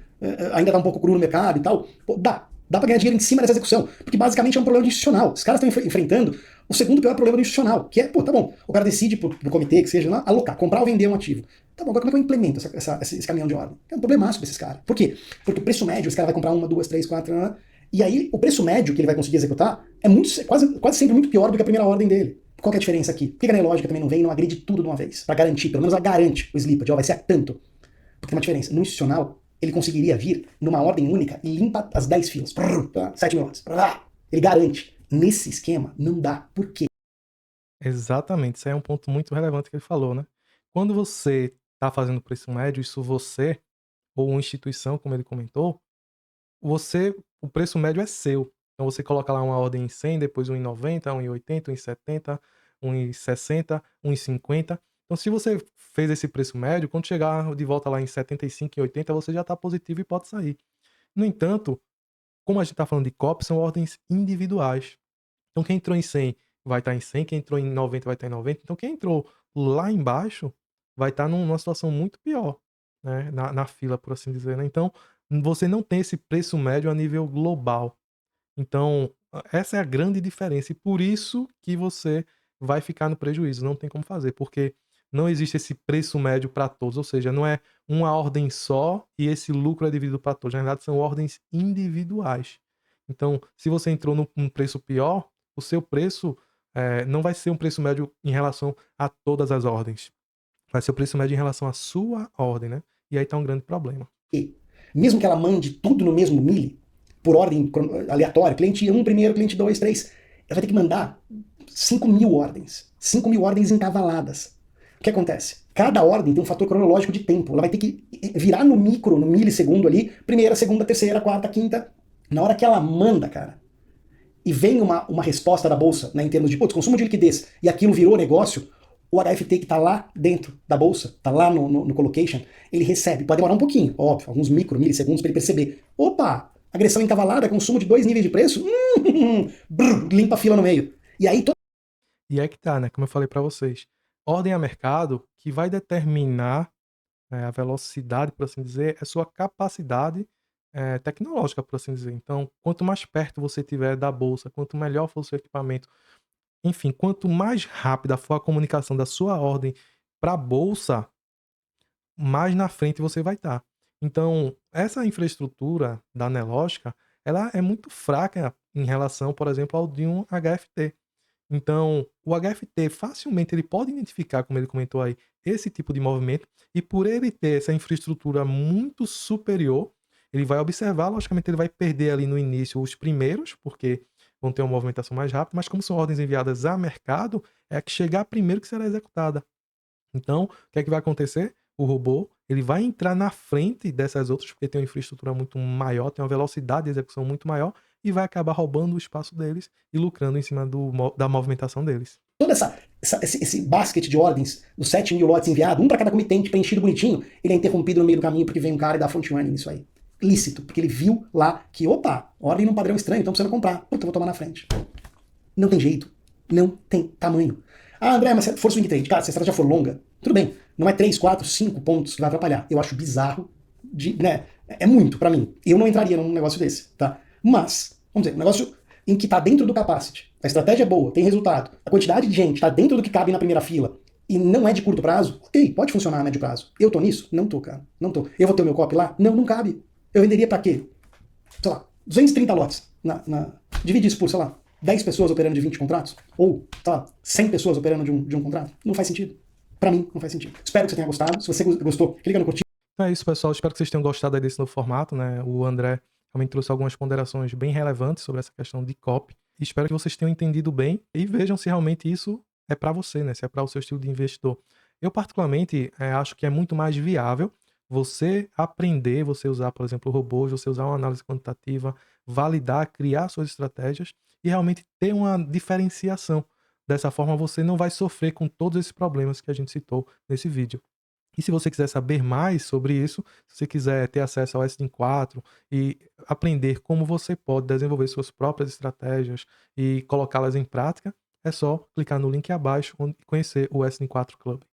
ainda tá um pouco cru no mercado e tal, pô, dá. Dá pra ganhar dinheiro em cima dessa execução. Porque basicamente é um problema institucional. Os caras estão enfrentando o segundo pior problema institucional, que é, pô, tá bom, o cara decide pro comitê, que seja lá, alocar, comprar ou vender um ativo. Tá bom, agora como é que eu implemento esse caminhão de ordem? É um problemaço desses caras. Por quê? Porque o preço médio, esse cara vai comprar uma, duas, três, quatro, e aí o preço médio que ele vai conseguir executar é quase sempre muito pior do que a primeira ordem dele. Qual que é a diferença aqui? Por que a Neológica também não vem e não agride tudo de uma vez? Pra garantir, pelo menos ela garante o slippage, vai ser a tanto. Porque tem uma diferença. No institucional, ele conseguiria vir numa ordem única e limpa as 10 filas. 7 mil lotes. Ele garante. Nesse esquema, não dá. Por quê? Exatamente, isso aí é um ponto muito relevante que ele falou, né? Quando você está fazendo preço médio, isso você, ou uma instituição, como ele comentou, o preço médio é seu. Então você coloca lá uma ordem em 100, depois um em 90, um em 80, um em 70, um em 60, um em 50. Então se você fez esse preço médio, quando chegar de volta lá em 75, em 80, você já está positivo e pode sair. No entanto, como a gente está falando de COP, são ordens individuais. Então quem entrou em 100 vai estar em 100, quem entrou em 90 vai estar em 90. Então quem entrou lá embaixo vai estar numa situação muito pior, né, na fila, por assim dizer, né. Então, você não tem esse preço médio a nível global. Então, essa é a grande diferença e por isso que você vai ficar no prejuízo, não tem como fazer, porque não existe esse preço médio para todos, ou seja, não é uma ordem só e esse lucro é dividido para todos, na verdade são ordens individuais. Então, se você entrou num preço pior, o seu preço, não vai ser um preço médio em relação a todas as ordens, vai ser o preço médio em relação à sua ordem, né, e aí tá um grande problema. E, mesmo que ela mande tudo no mesmo milli, por ordem aleatória, cliente 1 primeiro, cliente 2, 3, ela vai ter que mandar 5 mil ordens. 5 mil ordens encavaladas. O que acontece? Cada ordem tem um fator cronológico de tempo. Ela vai ter que virar no micro, no milissegundo ali, primeira, segunda, terceira, quarta, quinta. Na hora que ela manda, cara, e vem uma resposta da bolsa, né, em termos de consumo de liquidez, e aquilo virou negócio, o HFT que está lá dentro da bolsa, está lá no colocation, ele recebe. Pode demorar um pouquinho, óbvio, alguns milissegundos para ele perceber. Opa, agressão encavalada, consumo de 2 níveis de preço, limpa a fila no meio. E aí E é que tá, né, como eu falei para vocês, ordem a mercado que vai determinar, a velocidade, por assim dizer, é sua capacidade, tecnológica, por assim dizer. Então, quanto mais perto você tiver da bolsa, quanto melhor for o seu equipamento, enfim, quanto mais rápida for a comunicação da sua ordem para a bolsa, mais na frente você vai estar. Então, essa infraestrutura da Nelogica, ela é muito fraca em relação, por exemplo, ao de um HFT. Então, o HFT facilmente ele pode identificar, como ele comentou aí, esse tipo de movimento, e por ele ter essa infraestrutura muito superior, ele vai observar, logicamente ele vai perder ali no início os primeiros, porque vão ter uma movimentação mais rápida, mas como são ordens enviadas a mercado, é a que chegar primeiro que será executada. Então, o que é que vai acontecer? O robô, ele vai entrar na frente dessas outras, porque tem uma infraestrutura muito maior, tem uma velocidade de execução muito maior, e vai acabar roubando o espaço deles e lucrando em cima da movimentação deles. Todo esse basket de ordens, os 7 mil lotes enviados, um para cada comitente, preenchido bonitinho, ele é interrompido no meio do caminho porque vem um cara e dá front running nisso aí. Lícito, porque ele viu lá que, opa, ordem num padrão estranho, então precisa comprar. Puta, vou tomar na frente. Não tem jeito. Não tem tamanho. Ah, André, mas se for swing trade, cara, se a estratégia for longa, tudo bem. Não é 3, 4, 5 pontos que vai atrapalhar. Eu acho bizarro. Né, é muito pra mim. Eu não entraria num negócio desse, tá? Mas, vamos dizer, um negócio em que tá dentro do capacity, a estratégia é boa, tem resultado, a quantidade de gente tá dentro do que cabe na primeira fila e não é de curto prazo, ok, pode funcionar a médio prazo. Eu tô nisso? Não tô, cara. Não tô. Eu vou ter o meu copy lá? Não, não cabe. Eu venderia pra quê? Sei lá, 230 lotes. Divide isso por, sei lá, 10 pessoas operando de 20 contratos? Ou, sei lá, 100 pessoas operando de um contrato? Não faz sentido. Pra mim, não faz sentido. Espero que você tenha gostado. Se você gostou, clica no curtir. Então é isso, pessoal. Espero que vocês tenham gostado aí desse novo formato, né? O André realmente trouxe algumas ponderações bem relevantes sobre essa questão de copy. Espero que vocês tenham entendido bem e vejam se realmente isso é para você, né? Se é para o seu estilo de investidor. Eu, particularmente, acho que é muito mais viável você aprender, você usar, por exemplo, robôs, você usar uma análise quantitativa, validar, criar suas estratégias e realmente ter uma diferenciação. Dessa forma, você não vai sofrer com todos esses problemas que a gente citou nesse vídeo. E se você quiser saber mais sobre isso, se você quiser ter acesso ao S4 e aprender como você pode desenvolver suas próprias estratégias e colocá-las em prática, é só clicar no link abaixo e conhecer o S4 Club.